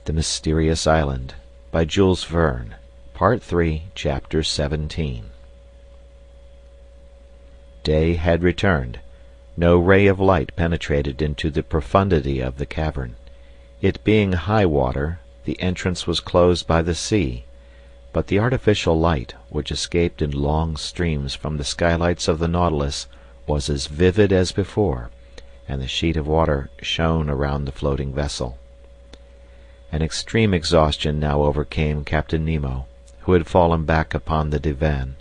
The Mysterious Island by Jules Verne. Part 3, Chapter 17. Day had returned. No ray of light penetrated into the profundity of the cavern. It being high water, the entrance was closed by the sea, but the artificial light, which escaped in long streams from the skylights of the Nautilus, was as vivid as before, and the sheet of water shone around the floating vessel. An extreme exhaustion now overcame Captain Nemo, who had fallen back upon the divan.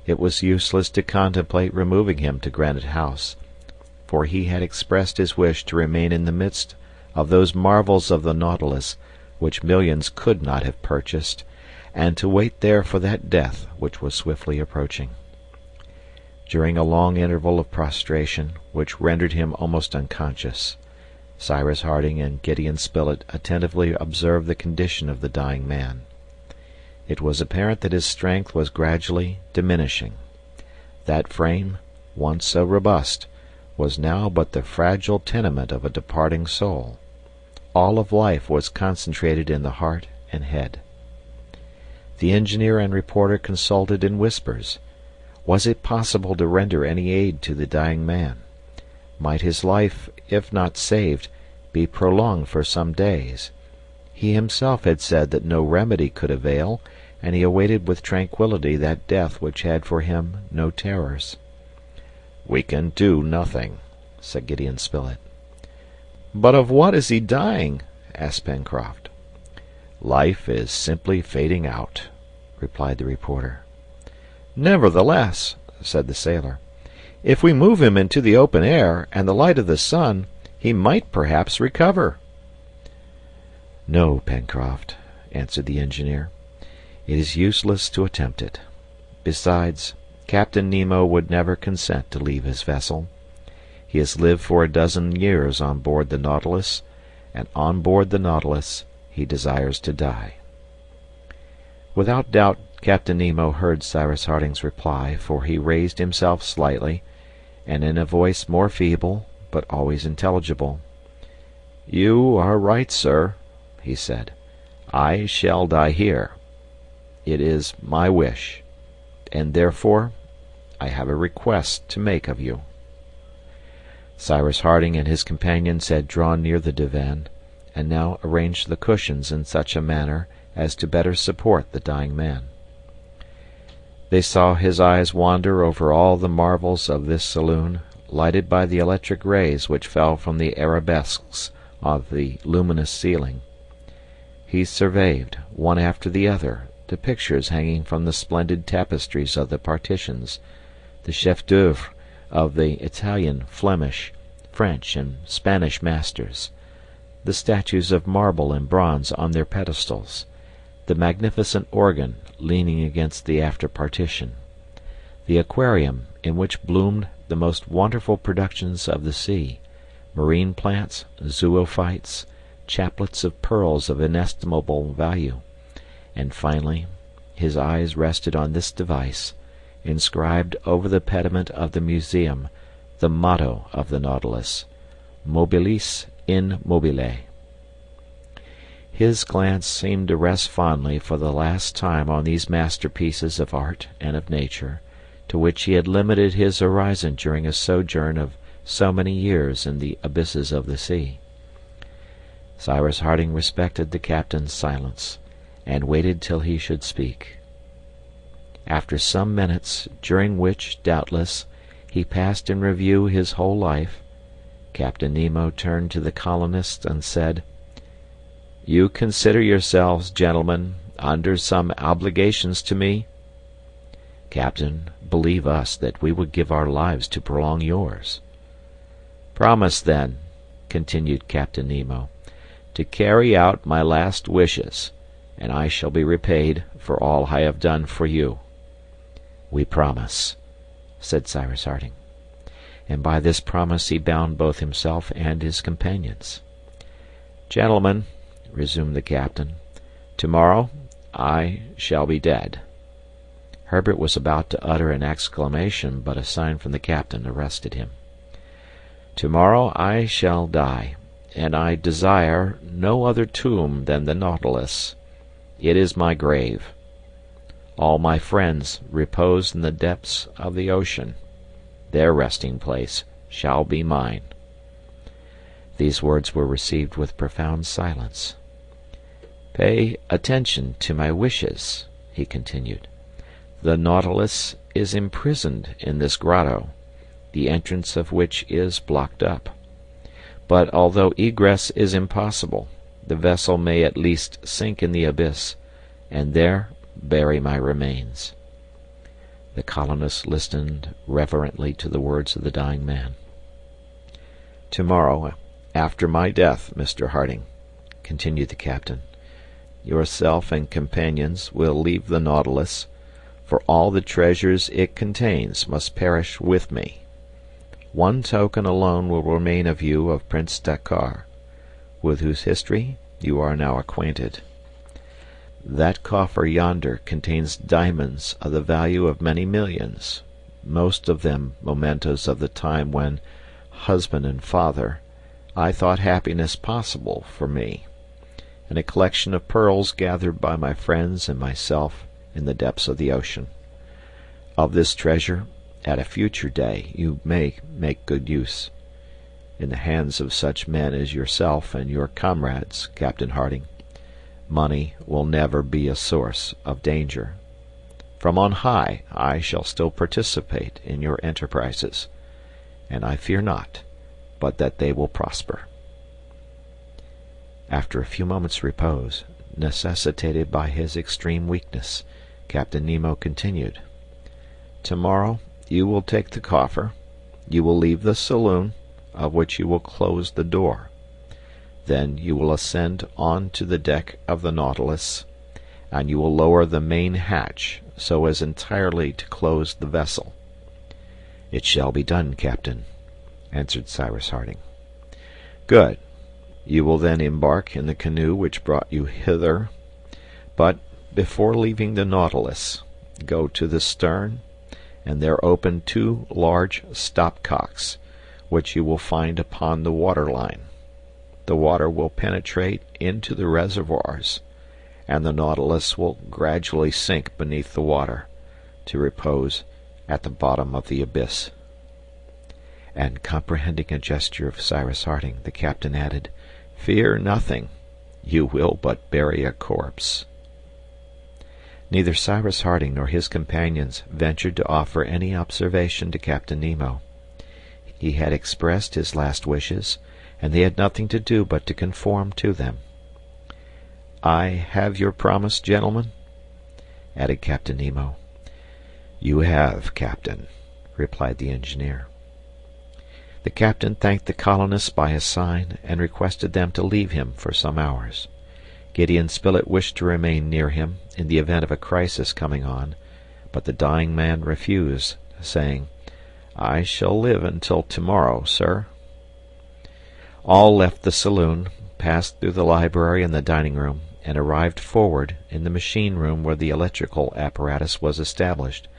It was useless to contemplate removing him to Granite House, for he had expressed his wish to remain in the midst of those marvels of the Nautilus which millions could not have purchased, and to wait there for that death which was swiftly approaching. During a long interval of prostration, which rendered him almost unconscious, Cyrus Harding and Gideon Spilett attentively observed the condition of the dying man. It was apparent that his strength was gradually diminishing. That frame, once so robust, was now but the fragile tenement of a departing soul. All of life was concentrated in the heart and head. The engineer and reporter consulted in whispers. Was it possible to render any aid to the dying man? Might his life, if not saved, be prolonged for some days? He himself had said that no remedy could avail, and he awaited with tranquillity that death which had for him no terrors. "We can do nothing," said Gideon Spilett. "But of what is he dying?" asked Pencroft. "Life is simply fading out," replied the reporter. "Nevertheless," said the sailor, "if we move him into the open air and the light of the sun, he might perhaps recover." "No, Pencroft," answered the engineer. "It is useless to attempt it. Besides, Captain Nemo would never consent to leave his vessel. He has lived for a dozen years on board the Nautilus, and on board the Nautilus he desires to die." Without doubt Captain Nemo heard Cyrus Harding's reply, for he raised himself slightly, and in a voice more feeble, but always intelligible, "You are right, sir," he said. "I shall die here. It is my wish, and therefore I have a request to make of you." Cyrus Harding and his companions had drawn near the divan, and now arranged the cushions in such a manner as to better support the dying man. They saw his eyes wander over all the marvels of this saloon, lighted by the electric rays which fell from the arabesques of the luminous ceiling. He surveyed, one after the other, the pictures hanging from the splendid tapestries of the partitions, the chefs-d'œuvre of the Italian, Flemish, French, and Spanish masters, the statues of marble and bronze on their pedestals, the magnificent organ leaning against the after partition, the aquarium in which bloomed the most wonderful productions of the sea, marine plants, zoophytes, chaplets of pearls of inestimable value, and finally his eyes rested on this device, inscribed over the pediment of the museum, the motto of the Nautilus, Mobilis in mobile. His glance seemed to rest fondly for the last time on these masterpieces of art and of nature, to which he had limited his horizon during a sojourn of so many years in the abysses of the sea. Cyrus Harding respected the captain's silence, and waited till he should speak. After some minutes, during which, doubtless, he passed in review his whole life, Captain Nemo turned to the colonists and said, "You consider yourselves, gentlemen, under some obligations to me?" "Captain, believe us that we would give our lives to prolong yours." "Promise, then," continued Captain Nemo, "to carry out my last wishes, and I shall be repaid for all I have done for you." "We promise," said Cyrus Harding. And by this promise he bound both himself and his companions. "Gentlemen," resumed the captain, "tomorrow I shall be dead." Herbert was about to utter an exclamation, but a sign from the captain arrested him. "Tomorrow I shall die, and I desire no other tomb than the Nautilus. It is my grave. All my friends repose in the depths of the ocean. Their resting place shall be mine." These words were received with profound silence. "Pay attention to my wishes," he continued. "The Nautilus is imprisoned in this grotto, the entrance of which is blocked up. But although egress is impossible, the vessel may at least sink in the abyss, and there bury my remains." The colonists listened reverently to the words of the dying man. "Tomorrow, after my death, Mr. Harding," continued the captain, "yourself and companions will leave the Nautilus, for all the treasures it contains must perish with me. One token alone will remain of you of Prince Dakkar, with whose history you are now acquainted. That coffer yonder contains diamonds of the value of many millions, most of them mementos of the time when, husband and father, I thought happiness possible for me, and a collection of pearls gathered by my friends and myself in the depths of the ocean. Of this treasure, at a future day, you may make good use. In the hands of such men as yourself and your comrades, Captain Harding, money will never be a source of danger. From on high I shall still participate in your enterprises, and I fear not but that they will prosper." After a few moments' repose, necessitated by his extreme weakness, Captain Nemo continued, "Tomorrow you will take the coffer, you will leave the saloon, of which you will close the door. Then you will ascend on to the deck of the Nautilus, and you will lower the main hatch so as entirely to close the vessel." "It shall be done, Captain," answered Cyrus Harding. "Good. You will then embark in the canoe which brought you hither, but before leaving the Nautilus, go to the stern, and there open 2 large stopcocks, which you will find upon the waterline. The water will penetrate into the reservoirs, and the Nautilus will gradually sink beneath the water, to repose at the bottom of the abyss." And comprehending a gesture of Cyrus Harding, the captain added, "Fear nothing. You will but bury a corpse." Neither Cyrus Harding nor his companions ventured to offer any observation to Captain Nemo. He had expressed his last wishes, and they had nothing to do but to conform to them. "I have your promise, gentlemen?" added Captain Nemo. "You have, Captain," replied the engineer. The captain thanked the colonists by a sign and requested them to leave him for some hours. Gideon Spilett wished to remain near him in the event of a crisis coming on, but the dying man refused, saying, "I shall live until tomorrow, sir." All left the saloon, passed through the library and the dining room, and arrived forward in the machine room where the electrical apparatus was established,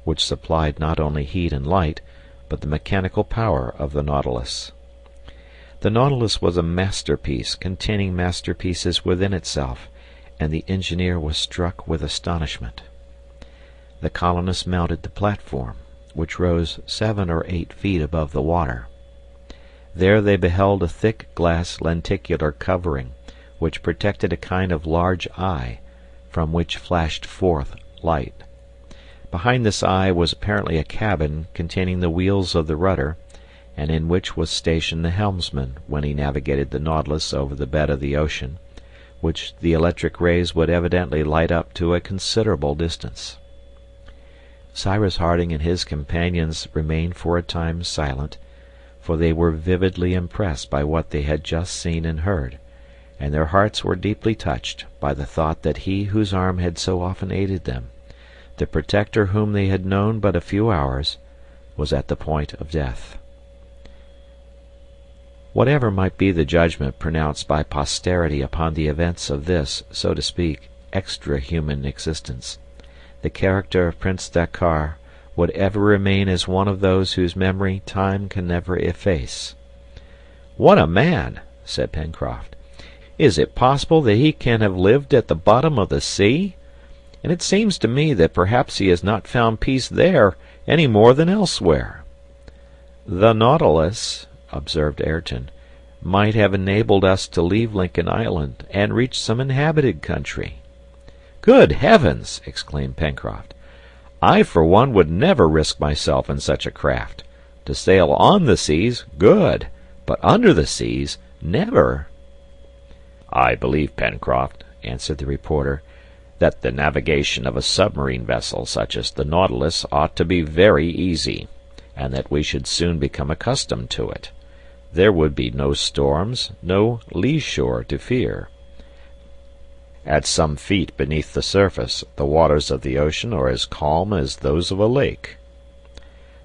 which supplied not only heat and light, but the mechanical power of the Nautilus. The Nautilus was a masterpiece containing masterpieces within itself, and the engineer was struck with astonishment. The colonists mounted the platform, which rose 7 or 8 feet above the water. There they beheld a thick glass lenticular covering, which protected a kind of large eye, from which flashed forth light. Behind this eye was apparently a cabin containing the wheels of the rudder, and in which was stationed the helmsman when he navigated the Nautilus over the bed of the ocean, which the electric rays would evidently light up to a considerable distance. Cyrus Harding and his companions remained for a time silent, for they were vividly impressed by what they had just seen and heard, and their hearts were deeply touched by the thought that he whose arm had so often aided them, the protector whom they had known but a few hours, was at the point of death. Whatever might be the judgment pronounced by posterity upon the events of this, so to speak, extra-human existence, the character of Prince Dakkar would ever remain as one of those whose memory time can never efface. "What a man!" said Pencroft. "Is it possible that he can have lived at the bottom of the sea? And it seems to me that perhaps he has not found peace there any more than elsewhere." "The Nautilus," observed Ayrton, "might have enabled us to leave Lincoln Island and reach some inhabited country." "Good heavens!" exclaimed Pencroft. "I for one would never risk myself in such a craft. To sail on the seas, good, but under the seas, never." "I believe, Pencroft," answered the reporter, "that the navigation of a submarine vessel such as the Nautilus ought to be very easy, and that we should soon become accustomed to it. There would be no storms, no lee shore to fear. At some feet beneath the surface, the waters of the ocean are as calm as those of a lake."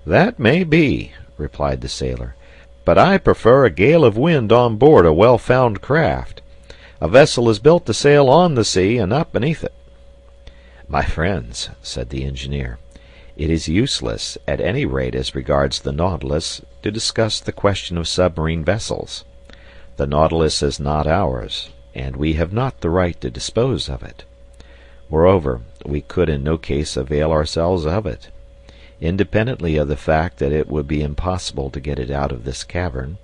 "That may be," replied the sailor, "but I prefer a gale of wind on board a well-found craft. A vessel is built to sail on the sea and not beneath it." "My friends," said the engineer, "it is useless, at any rate as regards the Nautilus, to discuss the question of submarine vessels. The Nautilus is not ours, and we have not the right to dispose of it. Moreover, we could in no case avail ourselves of it. Independently of the fact that it would be impossible to get it out of this cavern,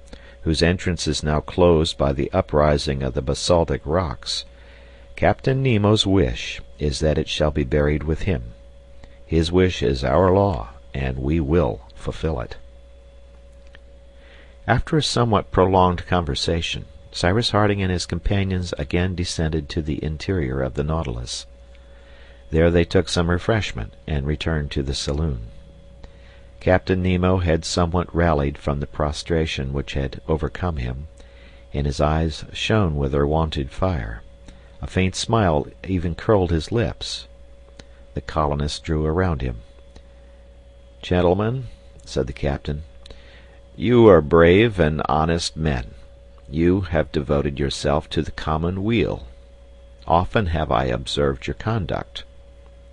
whose entrance is now closed by the uprising of the basaltic rocks, Captain Nemo's wish is that it shall be buried with him. His wish is our law, and we will fulfill it." After a somewhat prolonged conversation, Cyrus Harding and his companions again descended to the interior of the Nautilus. There they took some refreshment and returned to the saloon. Captain Nemo had somewhat rallied from the prostration which had overcome him, and his eyes shone with their wonted fire. A faint smile even curled his lips. The colonists drew around him. "Gentlemen," said the captain, "you are brave and honest men. You have devoted yourself to the common weal. Often have I observed your conduct.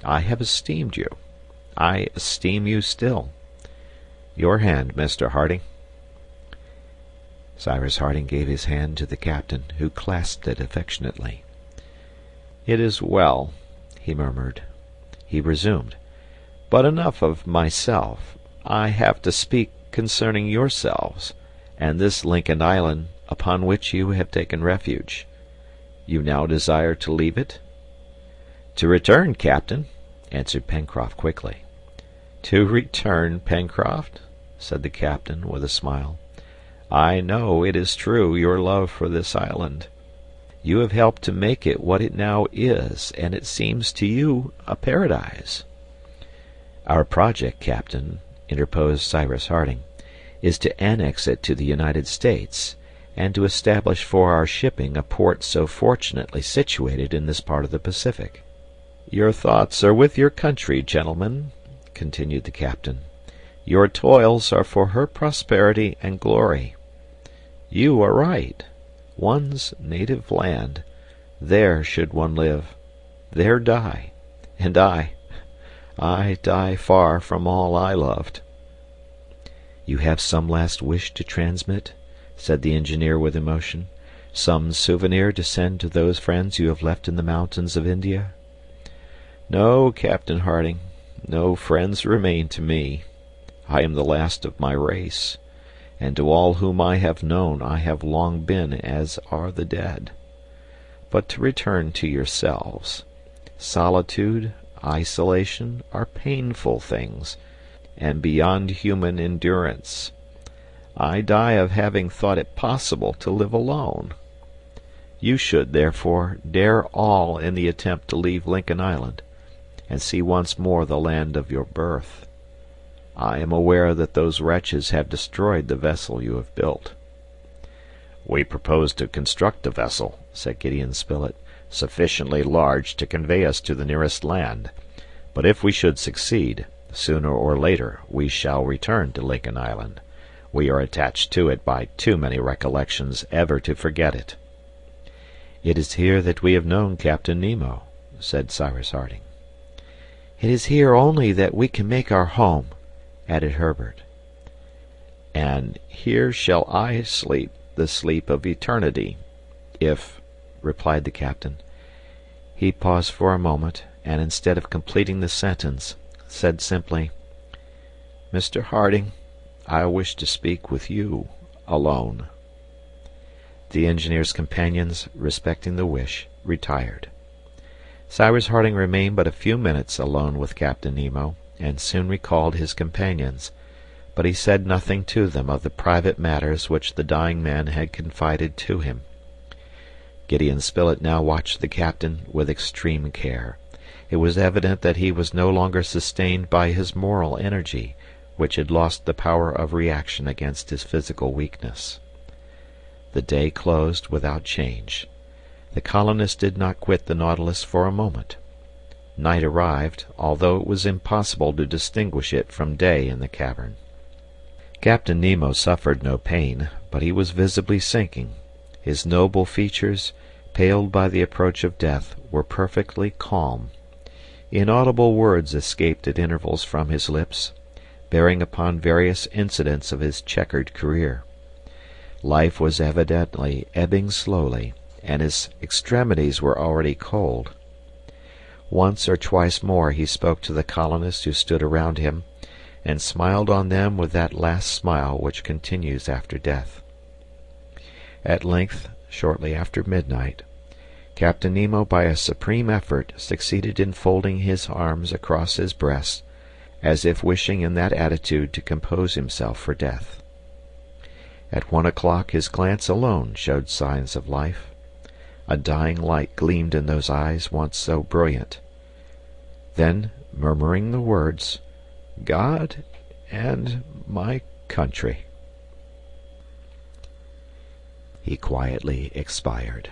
I have esteemed you. I esteem you still. Your hand, Mr. Harding." Cyrus Harding gave his hand to the captain, who clasped it affectionately. "It is well," he murmured. He resumed, "But enough of myself. I have to speak concerning yourselves, and this Lincoln Island upon which you have taken refuge. You now desire to leave it?" "To return, Captain," answered Pencroft quickly. "To return, Pencroft?" said the captain with a smile. "I know, it is true, your love for this island. You have helped to make it what it now is, and it seems to you a paradise." "Our project, Captain," interposed Cyrus Harding, "is to annex it to the United States, and to establish for our shipping a port so fortunately situated in this part of the Pacific." "Your thoughts are with your country, gentlemen," continued the captain. "Your toils are for her prosperity and glory. You are right. One's native land, there should one live, there die, and I die far from all I loved." "You have some last wish to transmit?" said the engineer with emotion. "Some souvenir to send to those friends you have left in the mountains of India?" "No, Captain Harding, no friends remain to me. I am the last of my race, and to all whom I have known I have long been as are the dead. But to return to yourselves. Solitude, isolation, are painful things, and beyond human endurance. I die of having thought it possible to live alone. You should, therefore, dare all in the attempt to leave Lincoln Island, and see once more the land of your birth. I am aware that those wretches have destroyed the vessel you have built." "We propose to construct a vessel," said Gideon Spilett, "sufficiently large to convey us to the nearest land. But if we should succeed, sooner or later we shall return to Lincoln Island. We are attached to it by too many recollections ever to forget it." "It is here that we have known Captain Nemo," said Cyrus Harding. "It is here only that we can make our home," added Herbert. "And here shall I sleep," the sleep of eternity, if—" replied the captain. He paused for a moment, and instead of completing the sentence, said simply, "Mr. Harding, I wish to speak with you alone." The engineer's companions, respecting the wish, retired. Cyrus Harding remained but a few minutes alone with Captain Nemo, and soon recalled his companions, but he said nothing to them of the private matters which the dying man had confided to him. Gideon Spilett now watched the captain with extreme care. It was evident that he was no longer sustained by his moral energy, which had lost the power of reaction against his physical weakness. The day closed without change. The colonists did not quit the Nautilus for a moment. Night arrived, although it was impossible to distinguish it from day in the cavern. Captain Nemo suffered no pain, but he was visibly sinking. His noble features, paled by the approach of death, were perfectly calm. Inaudible words escaped at intervals from his lips, bearing upon various incidents of his checkered career. Life was evidently ebbing slowly, and his extremities were already cold. Once or twice more he spoke to the colonists who stood around him, and smiled on them with that last smile which continues after death. At length, shortly after midnight, Captain Nemo by a supreme effort succeeded in folding his arms across his breast, as if wishing in that attitude to compose himself for death. At 1 o'clock his glance alone showed signs of life. A dying light gleamed in those eyes once so brilliant. Then, murmuring the words, "God and my country," he quietly expired.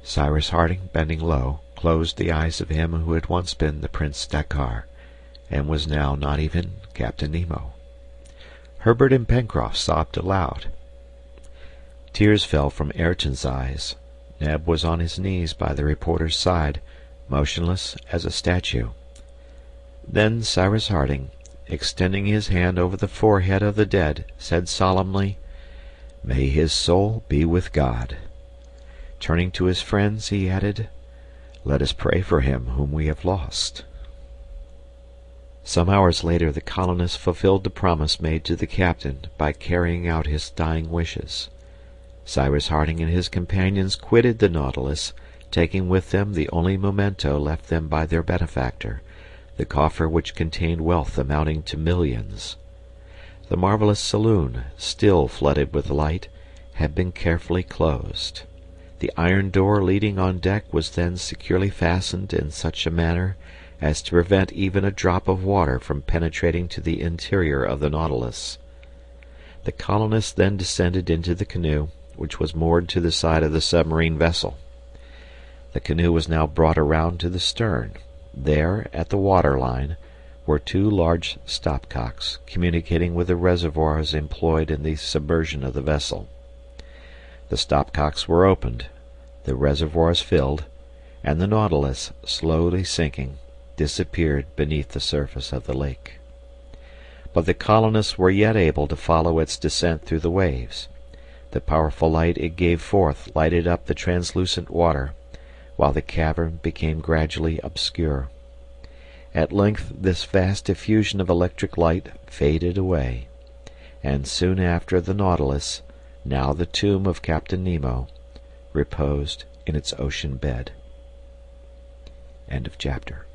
Cyrus Harding, bending low, closed the eyes of him who had once been the Prince Dakkar, and was now not even Captain Nemo. Herbert and Pencroft sobbed aloud. Tears fell from Ayrton's eyes. Neb was on his knees by the reporter's side, motionless as a statue. Then Cyrus Harding, extending his hand over the forehead of the dead, said solemnly, "May his soul be with God." Turning to his friends, he added, "Let us pray for him whom we have lost." Some hours later the colonists fulfilled the promise made to the captain by carrying out his dying wishes. Cyrus Harding and his companions quitted the Nautilus, taking with them the only memento left them by their benefactor, the coffer which contained wealth amounting to millions. The marvelous saloon, still flooded with light, had been carefully closed. The iron door leading on deck was then securely fastened in such a manner as to prevent even a drop of water from penetrating to the interior of the Nautilus. The colonists then descended into the canoe, which was moored to the side of the submarine vessel. The canoe was now brought around to the stern. There, at the water line, were two large stopcocks, communicating with the reservoirs employed in the submersion of the vessel. The stopcocks were opened, the reservoirs filled, and the Nautilus, slowly sinking, disappeared beneath the surface of the lake. But the colonists were yet able to follow its descent through the waves. The powerful light it gave forth lighted up the translucent water, while the cavern became gradually obscure. At length this vast diffusion of electric light faded away, and soon after the Nautilus, now the tomb of Captain Nemo, reposed in its ocean bed. End of chapter.